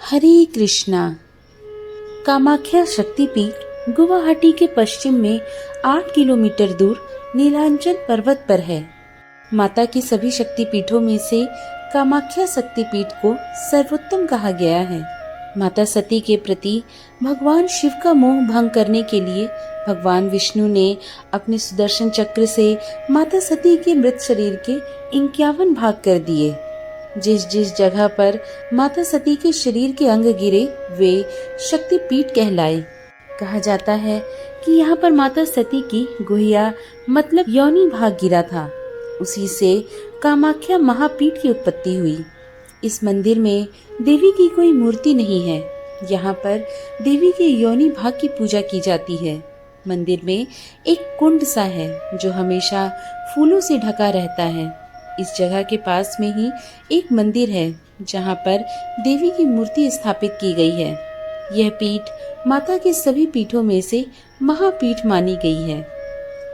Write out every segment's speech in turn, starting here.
हरे कृष्णा। कामाख्या शक्तिपीठ गुवाहाटी के पश्चिम में 8 किलोमीटर दूर नीलांचल पर्वत पर है। माता की सभी शक्तिपीठों में से कामाख्या शक्तिपीठ को सर्वोत्तम कहा गया है। माता सती के प्रति भगवान शिव का मोह भंग करने के लिए भगवान विष्णु ने अपने सुदर्शन चक्र से माता सती के मृत शरीर के 51 भाग कर दिए। जिस जिस जगह पर माता सती के शरीर के अंग गिरे वे शक्तिपीठ कहलाए। कहा जाता है कि यहाँ पर माता सती की गुहिया मतलब योनि भाग गिरा था। उसी से कामाख्या महापीठ की उत्पत्ति हुई। इस मंदिर में देवी की कोई मूर्ति नहीं है। यहाँ पर देवी के योनि भाग की पूजा की जाती है। मंदिर में एक कुंड सा है जो हमेशा फूलों से ढका रहता है। इस जगह के पास में ही एक मंदिर है जहाँ पर देवी की मूर्ति स्थापित की गई है। यह पीठ माता के सभी पीठों में से महापीठ मानी गई है।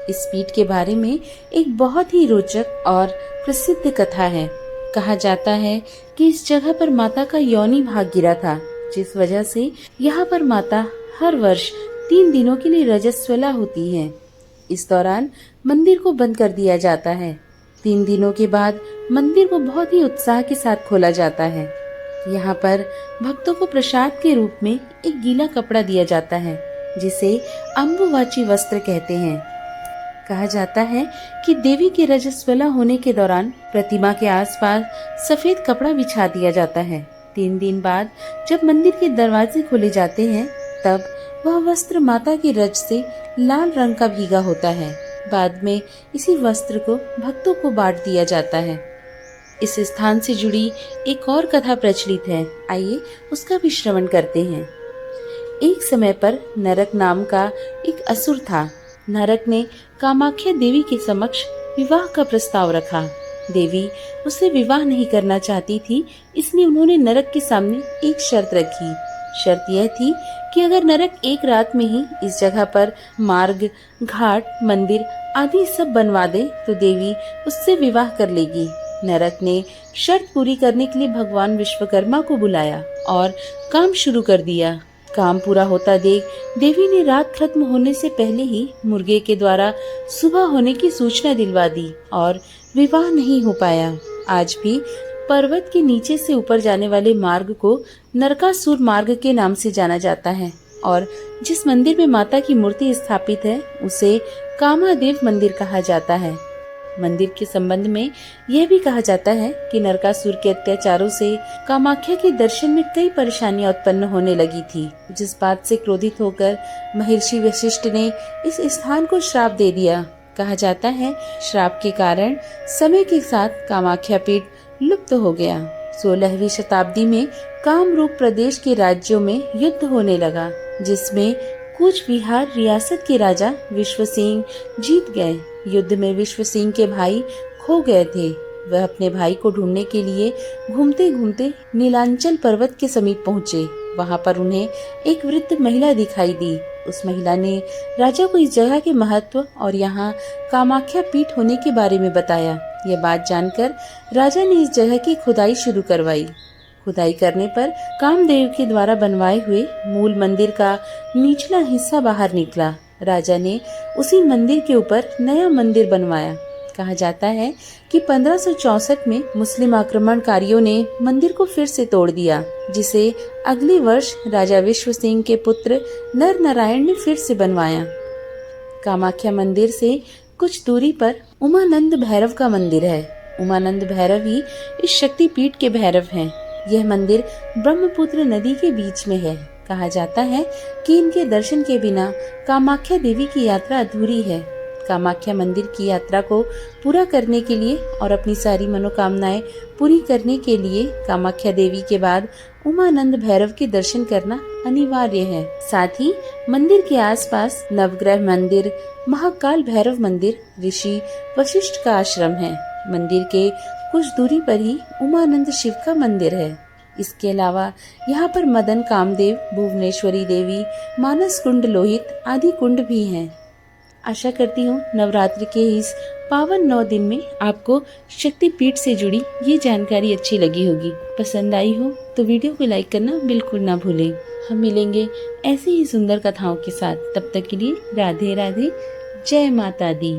इस पीठ के बारे में एक बहुत ही रोचक और प्रसिद्ध कथा है। कहा जाता है कि इस जगह पर माता का योनि भाग गिरा था, जिस वजह से यहाँ पर माता हर वर्ष 3 दिनों के लिए रजस्वला होती है। इस दौरान मंदिर को बंद कर दिया जाता है। 3 दिनों के बाद मंदिर को बहुत ही उत्साह के साथ खोला जाता है। यहाँ पर भक्तों को प्रसाद के रूप में एक गीला कपड़ा दिया जाता है जिसे अम्बुवाची वस्त्र कहते हैं। कहा जाता है कि देवी के रजस्वला होने के दौरान प्रतिमा के आसपास सफेद कपड़ा बिछा दिया जाता है। 3 दिन बाद जब मंदिर के दरवाजे खोले जाते हैं तब वह वस्त्र माता के रज से लाल रंग का भीगा होता है। बाद में इसी वस्त्र को भक्तों को बांट दिया जाता है। इस स्थान से जुड़ी एक और कथा प्रचलित है। आइए उसका भी श्रवण करते हैं। एक समय पर नरक नाम का एक असुर था। नरक ने कामाख्या देवी के समक्ष विवाह का प्रस्ताव रखा। देवी उससे विवाह नहीं करना चाहती थी, इसलिए उन्होंने नरक के सामने एक शर्त रखी। शर्त यह थी कि अगर नरक एक रात में ही इस जगह पर मार्ग, घाट, मंदिर आदि सब बनवा दे तो देवी उससे विवाह कर लेगी। नरक ने शर्त पूरी करने के लिए भगवान विश्वकर्मा को बुलाया और काम शुरू कर दिया। काम पूरा होता देख देवी ने रात खत्म होने से पहले ही मुर्गे के द्वारा सुबह होने की सूचना दिलवा दी और विवाह नहीं हो पाया। आज भी पर्वत के नीचे से ऊपर जाने वाले मार्ग को नरकासुर मार्ग के नाम से जाना जाता है और जिस मंदिर में माता की मूर्ति स्थापित है उसे कामादेव मंदिर कहा जाता है। मंदिर के संबंध में यह भी कहा जाता है कि नरकासुर के अत्याचारों से कामाख्या के दर्शन में कई परेशानियां उत्पन्न होने लगी थी, जिस बात से क्रोधित होकर महर्षि वशिष्ठ ने इस स्थान को श्राप दे दिया। कहा जाता है श्राप के कारण समय के साथ कामाख्या पीठ लुप्त हो गया। 16वीं शताब्दी में कामरूप प्रदेश के राज्यों में युद्ध होने लगा, जिसमें कूच बिहार रियासत के राजा विश्वसिंह जीत गए। युद्ध में विश्वसिंह के भाई खो गए थे। वह अपने भाई को ढूंढने के लिए घूमते घूमते नीलांचल पर्वत के समीप पहुँचे। वहाँ पर उन्हें एक वृद्ध महिला दिखाई दी। उस महिला ने राजा को इस जगह के महत्व और यहाँ कामाख्या पीठ होने के बारे में बताया। यह बात जानकर राजा ने इस जगह की खुदाई शुरू करवाई। खुदाई करने पर कामदेव के द्वारा बनवाए हुए मूल मंदिर का निचला हिस्सा बाहर निकला। राजा ने उसी मंदिर के ऊपर नया मंदिर बनवाया। कहा जाता है कि 1564 में मुस्लिम आक्रमणकारियों ने मंदिर को फिर से तोड़ दिया, जिसे अगले वर्ष राजा विश्व सिंह के पुत्र नर नारायण ने फिर से बनवाया। कामाख्या मंदिर से कुछ दूरी पर उमानंद भैरव का मंदिर है। उमानंद भैरव ही इस शक्तिपीठ के भैरव हैं। यह मंदिर ब्रह्मपुत्र नदी के बीच में है। कहा जाता है कि इनके दर्शन के बिना कामाख्या देवी की यात्रा अधूरी है। कामाख्या मंदिर की यात्रा को पूरा करने के लिए और अपनी सारी मनोकामनाएं पूरी करने के लिए कामाख्या देवी के बाद उमानंद भैरव के दर्शन करना अनिवार्य है। साथ ही मंदिर के आसपास नवग्रह मंदिर, महाकाल भैरव मंदिर, ऋषि वशिष्ठ का आश्रम है। मंदिर के कुछ दूरी पर ही उमानंद शिव का मंदिर है। इसके अलावा यहाँ पर मदन कामदेव, भुवनेश्वरी देवी, मानस कुंड लोहित आदि कुंड भी हैं। आशा करती हूँ नवरात्रि के इस पावन 9 दिन में आपको शक्तिपीठ से जुड़ी ये जानकारी अच्छी लगी होगी। पसंद आई हो तो वीडियो को लाइक करना बिल्कुल ना भूलें। हम मिलेंगे ऐसी ही सुंदर कथाओं के साथ। तब तक के लिए राधे राधे, जय माता दी।